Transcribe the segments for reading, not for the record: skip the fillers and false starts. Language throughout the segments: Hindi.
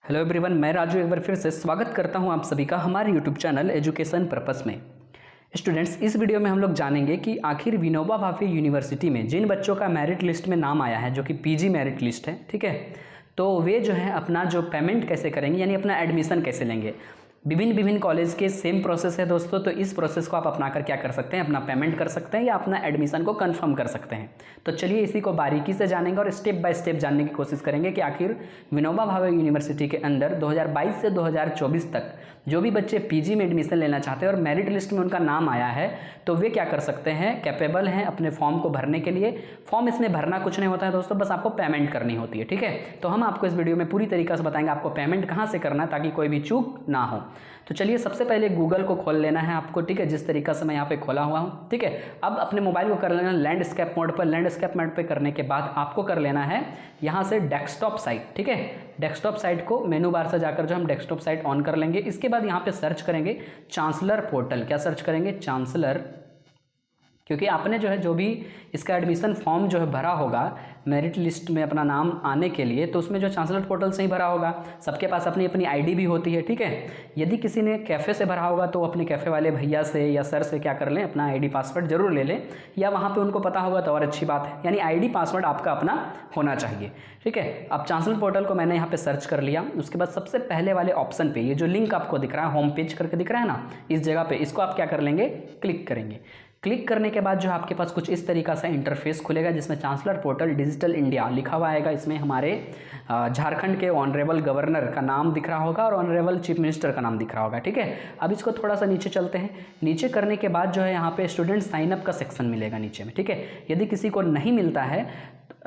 हेलो एवरीवन, मैं राजू एक बार फिर से स्वागत करता हूं आप सभी का हमारे यूट्यूब चैनल एजुकेशन पर्पस में। स्टूडेंट्स, इस वीडियो में हम लोग जानेंगे कि आखिर विनोबा भावे यूनिवर्सिटी में जिन बच्चों का मेरिट लिस्ट में नाम आया है, जो कि पीजी मेरिट लिस्ट है, ठीक है, तो वे जो है अपना जो पेमेंट कैसे करेंगे, यानी अपना एडमिशन कैसे लेंगे। विभिन्न कॉलेज के सेम प्रोसेस है दोस्तों, तो इस प्रोसेस को आप अपनाकर क्या कर सकते हैं, अपना पेमेंट कर सकते हैं या अपना एडमिशन को कंफर्म कर सकते हैं। तो चलिए इसी को बारीकी से जानेंगे और स्टेप बाय स्टेप जानने की कोशिश करेंगे कि आखिर विनोबा भावे यूनिवर्सिटी के अंदर 2022 से 2024 तक जो भी बच्चे पीजी में एडमिशन लेना चाहते हैं और मेरिट लिस्ट में उनका नाम आया है, तो वे क्या कर सकते हैं, कैपेबल हैं अपने फॉर्म को भरने के लिए। फॉर्म इसमें भरना कुछ नहीं होता है दोस्तों, बस आपको पेमेंट करनी होती है, ठीक है। तो हम आपको इस वीडियो में पूरी तरीके से बताएंगे आपको पेमेंट कहाँ से करना है ताकि कोई भी चूक ना हो। तो चलिए सबसे पहले गूगल को खोल लेना है आपको, ठीक है, जिस तरीका से मैं यहाँ पे खोला हुआ हूँ, ठीक है। अब अपने मोबाइल को कर लेना लैंडस्केप मोड पर। लैंडस्केप मोड पे करने के बाद आपको कर लेना है यहाँ से डेस्कटॉप साइट, ठीक है। डेस्कटॉप साइट को मेनू बार से जाकर जो हम डेस्कटॉप साइट ऑन कर लेंगे। इसके बाद यहाँ पे सर्च करेंगे चांसलर पोर्टल। क्या सर्च करेंगे? चांसलर, क्योंकि आपने जो है जो भी इसका एडमिशन फॉर्म जो है भरा होगा मेरिट लिस्ट में अपना नाम आने के लिए, तो उसमें जो चांसलर पोर्टल से ही भरा होगा। सबके पास अपनी अपनी आईडी भी होती है, ठीक है। यदि किसी ने कैफ़े से भरा होगा तो अपने कैफ़े वाले भैया से या सर से क्या कर लें, अपना आईडी पासवर्ड जरूर ले लें, या वहाँ पे उनको पता होगा तो और अच्छी बात है। यानी आईडी पासवर्ड आपका अपना होना चाहिए, ठीक है। अब चांसलर पोर्टल को मैंने यहाँ पे सर्च कर लिया। उसके बाद सबसे पहले वाले ऑप्शन पे ये जो लिंक आपको दिख रहा है, होम पेज करके दिख रहा है ना, इस जगह पे इसको आप क्या कर लेंगे, क्लिक करेंगे। क्लिक करने के बाद जो आपके पास कुछ इस तरीका से इंटरफेस खुलेगा, जिसमें चांसलर पोर्टल डिजिटल इंडिया लिखा हुआ आएगा। इसमें हमारे झारखंड के ऑनरेबल गवर्नर का नाम दिख रहा होगा और ऑनरेबल चीफ मिनिस्टर का नाम दिख रहा होगा, ठीक है। अब इसको थोड़ा सा नीचे चलते हैं। नीचे करने के बाद जो है यहाँ पे स्टूडेंट साइन अप का सेक्शन मिलेगा नीचे में, ठीक है। यदि किसी को नहीं मिलता है,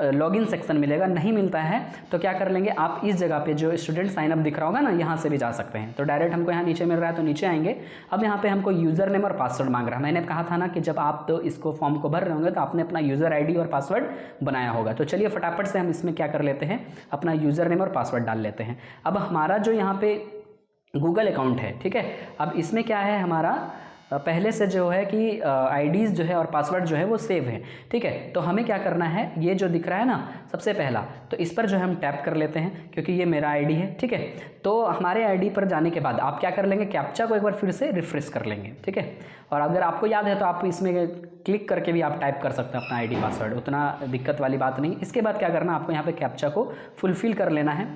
लॉगिन सेक्शन मिलेगा, नहीं मिलता है, तो क्या कर लेंगे आप, इस जगह पे जो स्टूडेंट साइन अप दिख रहा होगा ना, यहाँ से भी जा सकते हैं। तो डायरेक्ट हमको यहाँ नीचे मिल रहा है तो नीचे आएंगे। अब यहाँ पे हमको यूज़र नेम और पासवर्ड मांग रहा है। मैंने कहा था ना कि जब आप तो इसको फॉर्म को भर रहे होंगे तो आपने अपना यूज़र आईडी और पासवर्ड बनाया होगा। तो चलिए फटाफट से हम इसमें क्या कर लेते हैं, अपना यूज़र नेम और पासवर्ड डाल लेते हैं। अब हमारा जो यहाँ पे गूगल अकाउंट है, ठीक है, अब इसमें क्या है, हमारा पहले से जो है कि आईडीज़ जो है और पासवर्ड जो है वो सेव है, ठीक है। तो हमें क्या करना है, ये जो दिख रहा है ना सबसे पहला, तो इस पर जो है हम टैप कर लेते हैं, क्योंकि ये मेरा आईडी है, ठीक है। तो हमारे आईडी पर जाने के बाद आप क्या कर लेंगे, कैप्चा को एक बार फिर से रिफ्रेश कर लेंगे, ठीक है। और अगर आपको याद है तो आप इसमें क्लिक करके भी आप टाइप कर सकते हैं अपना आईडी पासवर्ड, उतना दिक्कत वाली बात नहीं। इसके बाद क्या करना, आपको यहाँ पे कैप्चा को फुलफिल कर लेना है।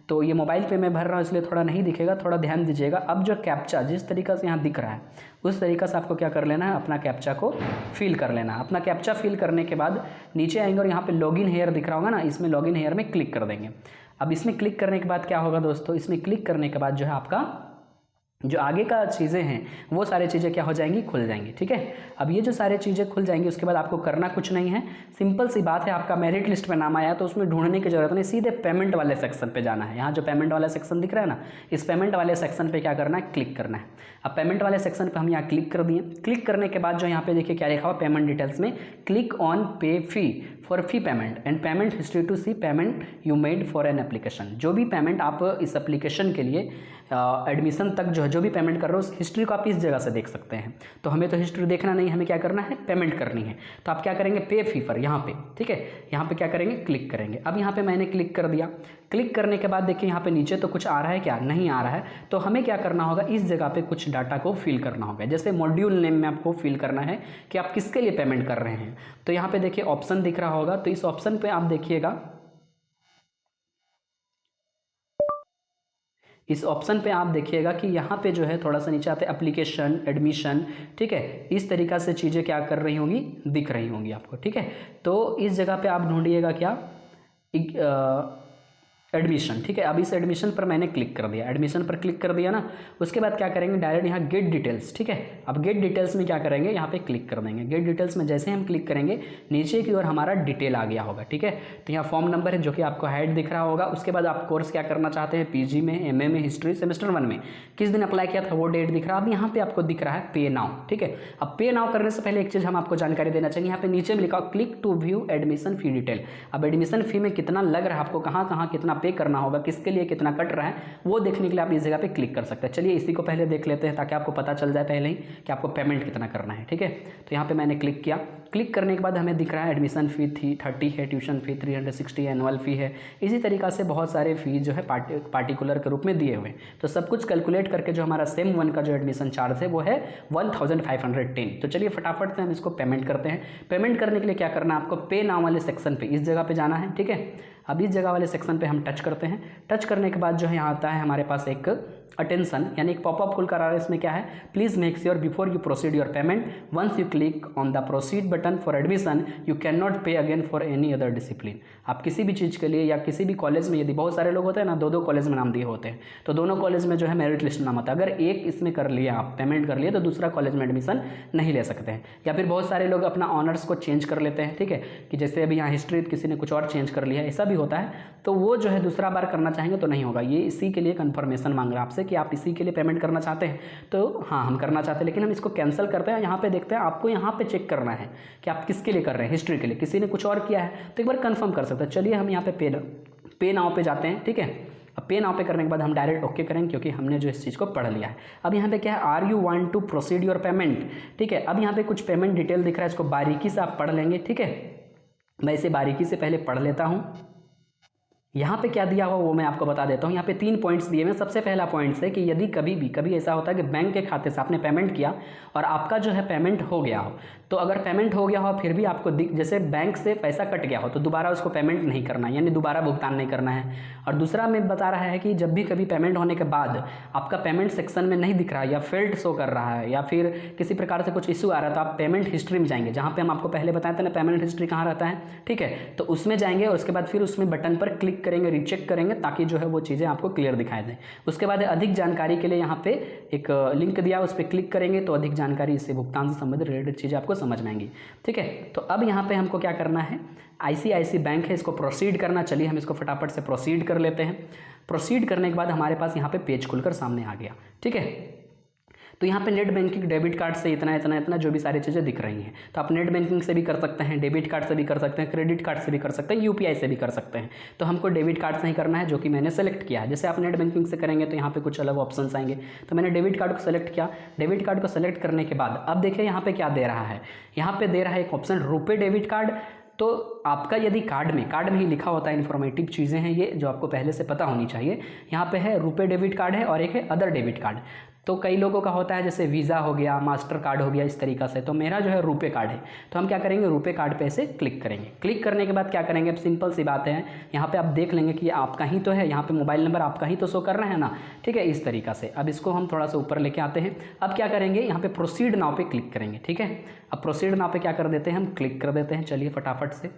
तो ये मोबाइल पे मैं भर रहा हूँ इसलिए थोड़ा नहीं दिखेगा, थोड़ा ध्यान दीजिएगा। अब जो कैप्चा जिस तरीक़े से यहाँ दिख रहा है उस तरीक़े से आपको क्या कर लेना है, अपना कैप्चा को फिल कर लेना है। अपना कैप्चा फिल करने के बाद नीचे आएंगे और यहाँ पे लॉगिन हेयर दिख रहा होगा ना, इसमें लॉगिन हेयर में क्लिक कर देंगे। अब इसमें क्लिक करने के बाद क्या होगा दोस्तों, इसमें क्लिक करने के बाद जो है आपका जो आगे का चीज़ें हैं वो सारी चीज़ें क्या हो जाएंगी, खुल जाएंगी, ठीक है। अब ये जो सारी चीज़ें खुल जाएंगी, उसके बाद आपको करना कुछ नहीं है, सिंपल सी बात है। आपका मेरिट लिस्ट में नाम आया तो उसमें ढूंढने की जरूरत नहीं, सीधे पेमेंट वाले सेक्शन पे जाना है। यहाँ जो पेमेंट वाला सेक्शन दिख रहा है ना, इस पेमेंट वाले सेक्शन पे क्या करना है, क्लिक करना है। अब पेमेंट वाले सेक्शन पे हम यहाँ क्लिक कर दिए। क्लिक करने के बाद जो यहाँ पे देखिए क्या लिखा हुआ, पेमेंट डिटेल्स में click on pay fee for fee payment and payment history to see payment you made for an application. जो भी पेमेंट आप इस एप्लीकेशन के लिए एडमिशन तक जो भी पेमेंट कर रहे हो उस हिस्ट्री को आप इस जगह से देख सकते हैं। तो हमें तो हिस्ट्री देखना नहीं, हमें क्या करना है, पेमेंट करनी है। तो आप क्या करेंगे, पे फी पर यहाँ पे, ठीक है, यहाँ पे क्या करेंगे, क्लिक करेंगे। अब यहाँ पे मैंने क्लिक कर दिया। क्लिक करने के बाद देखिए यहाँ पे नीचे तो कुछ आ रहा है, क्या नहीं आ रहा है। तो हमें क्या करना होगा, इस जगह पे कुछ डाटा को फिल करना होगा। जैसे मॉड्यूल नेम में आपको फिल करना है कि आप किसके लिए पेमेंट कर रहे हैं। तो यहाँ पे देखिए ऑप्शन दिख रहा होगा, तो इस ऑप्शन पे आप देखिएगा, इस ऑप्शन पे आप देखिएगा कि यहाँ पे जो है थोड़ा सा नीचे आते हैं एप्लीकेशन, एडमिशन, ठीक है। इस तरीक़ा से चीज़ें क्या कर रही होंगी, दिख रही होंगी आपको, ठीक है। तो इस जगह पे आप ढूंढिएगा क्या, एडमिशन, ठीक है। अब इस एडमिशन पर मैंने क्लिक कर दिया। एडमिशन पर क्लिक कर दिया ना, उसके बाद क्या करेंगे, डायरेक्ट यहाँ गेट डिटेल्स, ठीक है। अब गेट डिटेल्स में क्या करेंगे, यहाँ पे क्लिक कर देंगे। गेट डिटेल्स में जैसे हम क्लिक करेंगे नीचे की ओर हमारा डिटेल आ गया होगा, ठीक है। तो यहाँ फॉर्म नंबर है जो कि आपको हाइड दिख रहा होगा। उसके बाद आप कोर्स क्या करना चाहते हैं, पीजी में, एमए में, हिस्ट्री, सेमेस्टर 1 में किस दिन अप्लाई किया था वो डेट दिख रहा है। अब यहाँ पे आपको दिख रहा है पे नाउ, ठीक है। अब पे नाउ करने से पहले एक चीज़ हम आपको जानकारी देना चाहिए, यहाँ पे नीचे में लिखा click to view admission fee detail. अब एडमिशन फी में कितना लग रहा है आपको, कहाँ कहाँ कितना पे करना होगा, किसके लिए कितना कट रहा है, वो देखने के लिए आप इस जगह पे क्लिक कर सकते हैं। चलिए इसी को पहले देख लेते हैं ताकि आपको पता चल जाए पहले ही कि आपको पेमेंट कितना करना है, ठीक है। तो यहाँ पे मैंने क्लिक किया। क्लिक करने के बाद हमें दिख रहा है एडमिशन फ़ी 30 है, ट्यूशन फ़ी 360 एनुअल फ़ी है। इसी तरीक़ा से बहुत सारे फ़ी जो है पार्टिकुलर के रूप में दिए हुए हैं। तो सब कुछ कैलकुलेट करके जो हमारा सेम 1 का जो एडमिशन चार्ज है वो है 1510। तो चलिए फटाफट से हम इसको पेमेंट करते हैं। पेमेंट करने के लिए क्या करना है, आपको पे नाउ वाले सेक्शन पे इस जगह पे जाना है, ठीक है। अब इस जगह वाले सेक्शन पे हम टच करते हैं। टच करने के बाद जो है यहाँ आता है हमारे पास एक अटेंशन यानी एक पॉपअप खुल कर आ रहा है। इसमें क्या है, please make sure before you proceed your payment once you click on the proceed button for admission you can not pay again for any other discipline. आप किसी भी चीज़ के लिए या किसी भी कॉलेज में, यदि बहुत सारे लोग होते हैं ना, 2 कॉलेज में नाम दिए होते हैं, तो दोनों कॉलेज में जो है मेरिट लिस्ट नाम आता है। अगर एक इसमें कर लिया, आप पेमेंट कर लिए, तो दूसरा कॉलेज में एडमिशन नहीं ले सकते हैं। या फिर बहुत सारे लोग अपना ऑनर्स को चेंज कर लेते हैं, ठीक है, कि जैसे अभी यहाँ हिस्ट्री किसी ने कुछ और चेंज कर लिया, ऐसा भी होता है, तो वो जो है दूसरा बार करना चाहेंगे तो नहीं होगा। ये इसी के लिए कन्फर्मेशन मांग रहा है आपसे कि आप इसी के लिए पेमेंट करना चाहते हैं। तो हाँ, हम करना चाहते हैं, लेकिन हम इसको कैंसिल करते हैं। यहाँ पे देखते हैं, आपको यहाँ पे चेक करना है कि आप किसके लिए कर रहे हैं। हिस्ट्री के लिए, किसी ने कुछ और किया है तो एक बार कंफर्म कर सकते हैं। चलिए हम यहाँ पे पे नाउ पे जाते हैं, ठीक है। अब पे नाउ पे करने के बाद हम डायरेक्ट ओके करेंगे, क्योंकि हमने जो इस चीज़ को पढ़ लिया है। अब यहाँ पे क्या है, are you want to proceed your payment, ठीक है। अब यहाँ पे कुछ पेमेंट डिटेल दिख रहा है, इसको बारीकी से आप पढ़ लेंगे, ठीक है। मैं इसे बारीकी से पहले पढ़ लेता हूँ। यहाँ पे क्या दिया हुआ वो मैं आपको बता देता हूँ। यहाँ पे 3 पॉइंट्स दिए हुए हैं। सबसे पहला पॉइंट्स है कि यदि कभी ऐसा होता है कि बैंक के खाते से आपने पेमेंट किया और आपका जो है पेमेंट हो गया हो, तो अगर पेमेंट हो गया हो फिर भी आपको जैसे बैंक से पैसा कट गया हो, तो दोबारा उसको पेमेंट नहीं करना है, यानी दोबारा भुगतान नहीं करना है। और दूसरा में बता रहा है कि जब भी कभी पेमेंट होने के बाद आपका पेमेंट सेक्शन में नहीं दिख रहा है या फेल्ड शो कर रहा है या फिर किसी प्रकार से कुछ इशू आ रहा है, तो आप पेमेंट हिस्ट्री में जाएंगे, जहाँ पे हम आपको पहले बताए थे ना पेमेंट हिस्ट्री कहाँ रहता है, ठीक है। तो उसमें जाएंगे और उसके बाद फिर उसमें बटन पर क्लिक करेंगे, रीचेक करेंगे, ताकि जो है वो चीज़ें आपको क्लियर दिखाई दें। उसके बाद अधिक जानकारी के लिए यहाँ पे एक लिंक दिया, उस पर क्लिक करेंगे तो अधिक जानकारी इससे भुगतान से संबंधित रिलेटेड चीज़ें आपको समझ में आएंगी, ठीक है। तो अब यहाँ पे हमको क्या करना है, ICICI बैंक है, इसको प्रोसीड करना। चलिए हम इसको फटाफट से प्रोसीड कर लेते हैं। प्रोसीड करने के बाद हमारे पास यहाँ पे पेज खुलकर सामने आ गया, ठीक है। तो यहाँ पे नेट बैंकिंग डेबिट कार्ड से इतना जो भी सारी चीज़ें दिख रही हैं, तो आप नेट बैंकिंग से भी कर सकते हैं, डेबिट कार्ड से भी कर सकते हैं, क्रेडिट कार्ड से भी कर सकते हैं, UPI से भी कर सकते हैं। तो हमको डेबिट कार्ड से ही करना है, जो कि मैंने सेलेक्ट किया है। जैसे आप नेट बैंकिंग से करेंगे तो यहाँ पे कुछ अलग ऑप्शंस आएंगे, तो मैंने डेबिट कार्ड को सेलेक्ट किया। डेबिट कार्ड को सेलेक्ट करने के बाद अब देखिए यहाँ पे क्या दे रहा है, यहाँ पे दे रहा है एक ऑप्शन रुपे डेबिट कार्ड। तो आपका यदि कार्ड में ही लिखा होता है, इन्फॉर्मेटिव चीज़ें हैं ये जो आपको पहले से पता होनी चाहिए। यहाँ पे है रुपे डेबिट कार्ड है और एक है अदर डेबिट कार्ड। तो कई लोगों का होता है जैसे वीज़ा हो गया, मास्टर कार्ड हो गया, इस तरीक़ा से। तो मेरा जो है रुपे कार्ड है, तो हम क्या करेंगे, रुपे कार्ड पे ऐसे क्लिक करेंगे। क्लिक करने के बाद क्या करेंगे, अब सिंपल सी बात है, यहाँ पे आप देख लेंगे कि ये आपका ही तो है, यहाँ पे मोबाइल नंबर आपका ही तो शो कर रहा है ना, ठीक है, इस तरीक़ा से। अब इसको हम थोड़ा सा ऊपर लेके आते हैं। अब क्या करेंगे, यहाँ पे प्रोसीड नाउ पे क्लिक करेंगे, ठीक है। अब प्रोसीड नाउ पे क्या कर देते हैं, हम क्लिक कर देते हैं। चलिए फटाफट से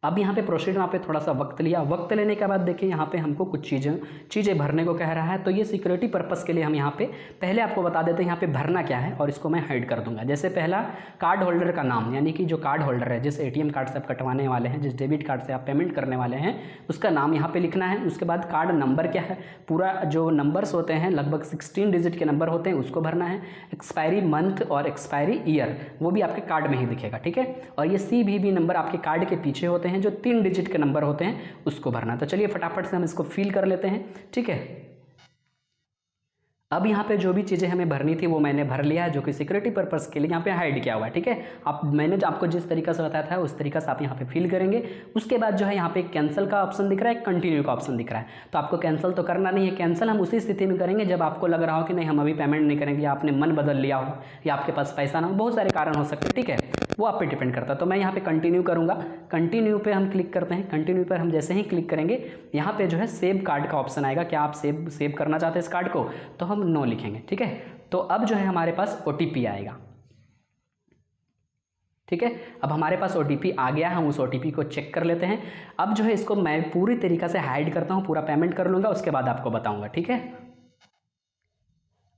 अब यहाँ पे प्रोसीड नाउ पे थोड़ा सा वक्त लिया। वक्त लेने के बाद देखिए यहाँ पे हमको कुछ चीज़ें भरने को कह रहा है। तो ये सिक्योरिटी पर्पस के लिए हम यहाँ पे पहले आपको बता देते हैं यहाँ पे भरना क्या है, और इसको मैं हाइड कर दूंगा। जैसे पहला कार्ड होल्डर का नाम, यानी कि जो कार्ड होल्डर है, जिस ATM कार्ड से आप कटवाने वाले हैं, जिस डेबिट कार्ड से आप पेमेंट करने वाले हैं, उसका नाम यहाँ पे लिखना है। उसके बाद कार्ड नंबर क्या है, पूरा जो नंबर्स होते हैं लगभग 16 डिजिट के नंबर होते हैं, उसको भरना है। एक्सपायरी मंथ और एक्सपायरी ईयर वो भी आपके कार्ड में ही दिखेगा, ठीक है। और ये CVV नंबर आपके कार्ड के पीछे होते हैं, जो 3 डिजिट के नंबर होते हैं, उसको भरना। तो चलिए फटाफट से हम इसको फिल कर लेते हैं, ठीक है। अब यहाँ पे जो भी चीज़ें हमें भरनी थी वो मैंने भर लिया है, जो कि सिक्योरिटी पर्पस के लिए यहाँ पे हाइड किया हुआ है, ठीक है। मैंने जो आपको जिस तरीका से बताया था उस तरीका से आप यहाँ पे फिल करेंगे। उसके बाद जो है यहाँ पे कैंसिल का ऑप्शन दिख रहा है, कंटिन्यू का ऑप्शन दिख रहा है। तो आपको कैंसिल तो करना नहीं है। कैंसिल हम उसी स्थिति में करेंगे जब आपको लग रहा हो कि नहीं हम अभी पेमेंट नहीं करेंगे, या आपने मन बदल लिया हो, या आपके पास पैसा ना हो, बहुत सारे कारण हो सकते हैं, ठीक है, वो आप पे डिपेंड करता है। तो मैं यहाँ पे कंटिन्यू करूँगा। कंटिन्यू पे हम क्लिक करते हैं। कंटिन्यू पर हम जैसे ही क्लिक करेंगे यहाँ पे जो है सेव कार्ड का ऑप्शन आएगा। क्या आप सेव करना चाहते हैं इस कार्ड को, तो हम नो लिखेंगे, ठीक है। तो अब जो है हमारे पास OTP आएगा, ठीक है। अब हमारे पास OTP आ गया, हम उस OTP को चेक कर लेते हैं। अब जो है इसको मैं पूरी तरीक़ा से हाइड करता हूँ, पूरा पेमेंट कर लूँगा, उसके बाद आपको बताऊँगा, ठीक है।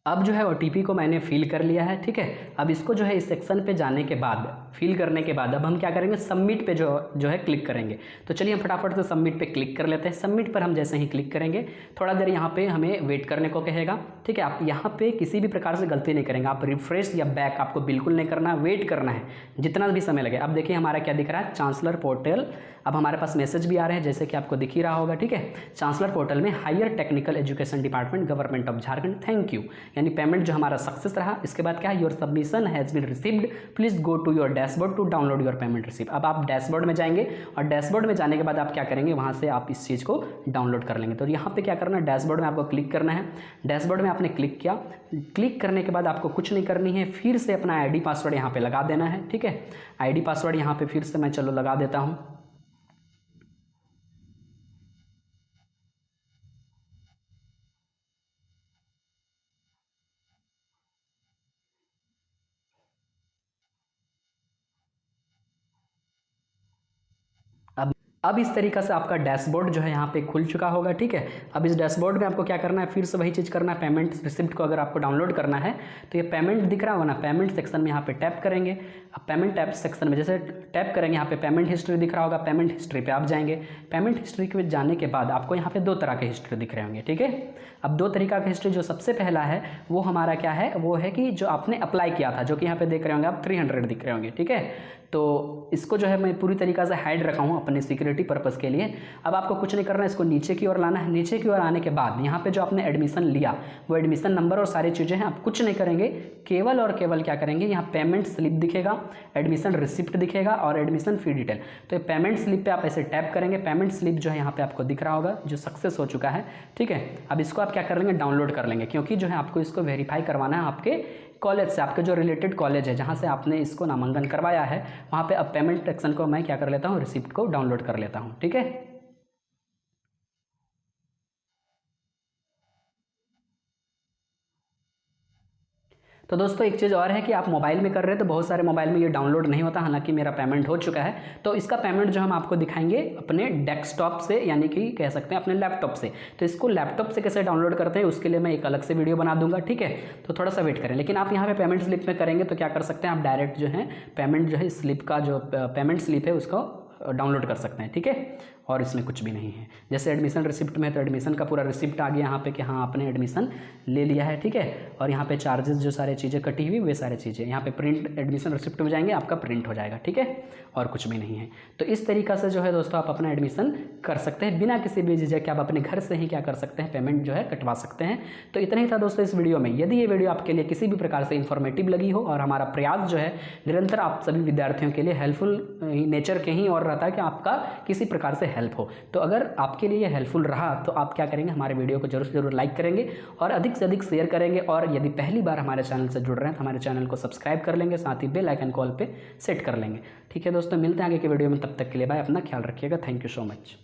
अब जो है OTP को मैंने फिल कर लिया है, ठीक है। अब इसको जो है इस सेक्शन पे जाने के बाद, फिल करने के बाद अब हम क्या करेंगे, सबमिट पे जो है क्लिक करेंगे। तो चलिए हम फटाफट से सबमिट पे क्लिक कर लेते हैं। सबमिट पर हम जैसे ही क्लिक करेंगे, थोड़ा देर यहाँ पे हमें वेट करने को कहेगा, ठीक है। आप यहाँ पे किसी भी प्रकार से गलती नहीं करेंगे, आप रिफ्रेश या बैक आपको बिल्कुल नहीं करना, वेट करना है जितना भी समय लगे। अब देखिए हमारा क्या दिख रहा है, चांसलर पोर्टल। अब हमारे पास मैसेज भी आ रहे हैं, जैसे कि आपको दिख ही रहा होगा, ठीक है। चांसलर पोर्टल में higher technical education department, government of Jharkhand, thank you. यानी पेमेंट जो हमारा सक्सेस रहा। इसके बाद क्या है, your submission has been received, please go to your dashboard to download your payment receipt. अब आप डैशबोर्ड में जाएंगे और डैशबोर्ड में जाने के बाद आप क्या करेंगे, वहाँ से आप इस चीज़ को डाउनलोड कर लेंगे। तो यहाँ पे क्या करना है, डैशबोर्ड में आपको क्लिक करना है। डैशबोर्ड में आपने क्लिक किया, क्लिक करने के बाद आपको कुछ नहीं करनी है, फिर से अपना आईडी पासवर्ड यहाँ पे लगा देना है। ठीक है, आईडी पासवर्ड यहाँ पे फिर से मैं चलो लगा देता हूँ। अब इस तरीक़ा से आपका डैशबोर्ड जो है यहाँ पे खुल चुका होगा। ठीक है, अब इस डैशबोर्ड में आपको क्या करना है, फिर से वही चीज़ करना है, पेमेंट रिसिप्ट को अगर आपको डाउनलोड करना है तो ये पेमेंट दिख रहा होगा ना, पेमेंट सेक्शन में यहाँ पे टैप करेंगे। अब पेमेंट टैप सेक्शन में जैसे टैप करेंगे, यहाँ पे पेमेंट हिस्ट्री दिख रहा होगा, पेमेंट हिस्ट्री पे आप जाएंगे। पेमेंट हिस्ट्री पे जाने के बाद आपको यहाँ पे दो तरह के हिस्ट्री दिख रहे होंगे। ठीक है, अब दो तरीका का हिस्ट्री, जो सबसे पहला है वो हमारा क्या है, वो है कि जो आपने अप्लाई किया था, जो कि यहाँ पे देख रहे होंगे आप 300 दिख रहे होंगे। ठीक है, तो इसको जो है मैं पूरी तरीक़ा से हाइड रखा हूँ अपने सिक्योरिटी पर्पज़ के लिए। अब आपको कुछ नहीं करना है, इसको नीचे की ओर लाना है। नीचे की ओर आने के बाद यहाँ पे जो आपने एडमिशन लिया वो एडमिशन नंबर और सारी चीज़ें हैं, आप कुछ नहीं करेंगे, केवल और केवल क्या करेंगे, यहाँ पेमेंट स्लिप दिखेगा, एडमिशन रिसिप्ट दिखेगा और एडमिशन फी डिटेल। तो ये पेमेंट स्लिप पे आप ऐसे टैप करेंगे, पेमेंट स्लिप जो है यहाँ पे आपको दिख रहा होगा जो सक्सेस हो चुका है। ठीक है, अब इसको आप क्या कर लेंगे, डाउनलोड कर लेंगे, क्योंकि जो है आपको इसको वेरीफाई करवाना है आपके कॉलेज से, आपके जो रिलेटेड कॉलेज है जहाँ से आपने इसको नामांकन करवाया है वहाँ पे। अब पेमेंट सेक्शन को मैं क्या कर लेता हूँ, रिसिप्ट को डाउनलोड कर लेता हूँ। ठीक है, तो दोस्तों एक चीज़ और है कि आप मोबाइल में कर रहे हैं तो बहुत सारे मोबाइल में ये डाउनलोड नहीं होता, हालांकि मेरा पेमेंट हो चुका है। तो इसका पेमेंट जो हम आपको दिखाएंगे अपने डेस्कटॉप से, यानी कि कह सकते हैं अपने लैपटॉप से। तो इसको लैपटॉप से कैसे डाउनलोड करते हैं उसके लिए मैं एक अलग से वीडियो बना दूंगा। ठीक है, तो थोड़ा सा वेट करें। लेकिन आप यहाँ पे पेमेंट स्लिप में करेंगे तो क्या कर सकते हैं, आप डायरेक्ट जो है पेमेंट जो है स्लिप का जो पेमेंट स्लिप है उसको डाउनलोड कर सकते हैं। ठीक है, और इसमें कुछ भी नहीं है। जैसे एडमिशन रिसिप्ट में है तो एडमिशन का पूरा रिसिप्ट आ गया यहाँ पे कि हाँ आपने एडमिशन ले लिया है। ठीक है, और यहाँ पे चार्जेस जो सारे चीज़ें कटी हुई वे सारी चीज़ें यहाँ पे प्रिंट, एडमिशन रिसिप्ट में जाएंगे आपका प्रिंट हो जाएगा। ठीक है, और कुछ भी नहीं है। तो इस तरीक़ा से जो है दोस्तों आप अपना एडमिशन कर सकते हैं बिना किसी भी झिझक के। आप अपने घर से ही क्या कर सकते हैं, पेमेंट जो है कटवा सकते हैं। तो इतना ही था दोस्तों इस वीडियो में। यदि ये वीडियो आपके लिए किसी भी प्रकार से इन्फॉर्मेटिव लगी हो और हमारा प्रयास जो है निरंतर आप सभी विद्यार्थियों के लिए हेल्पफुल नेचर के ही और रहता है कि आपका किसी प्रकार से हेल्प हो, तो अगर आपके लिए हेल्पफुल रहा तो आप क्या करेंगे, हमारे वीडियो को जरूर से जरूर लाइक करेंगे और अधिक से अधिक शेयर करेंगे। और यदि पहली बार हमारे चैनल से जुड़ रहे हैं तो हमारे चैनल को सब्सक्राइब कर लेंगे, साथ ही बेल आइकन कॉल पे सेट कर लेंगे। ठीक है दोस्तों, मिलते हैं आगे के वीडियो में, तब तक के लिए बाय, अपना ख्याल रखिएगा। Thank you so much.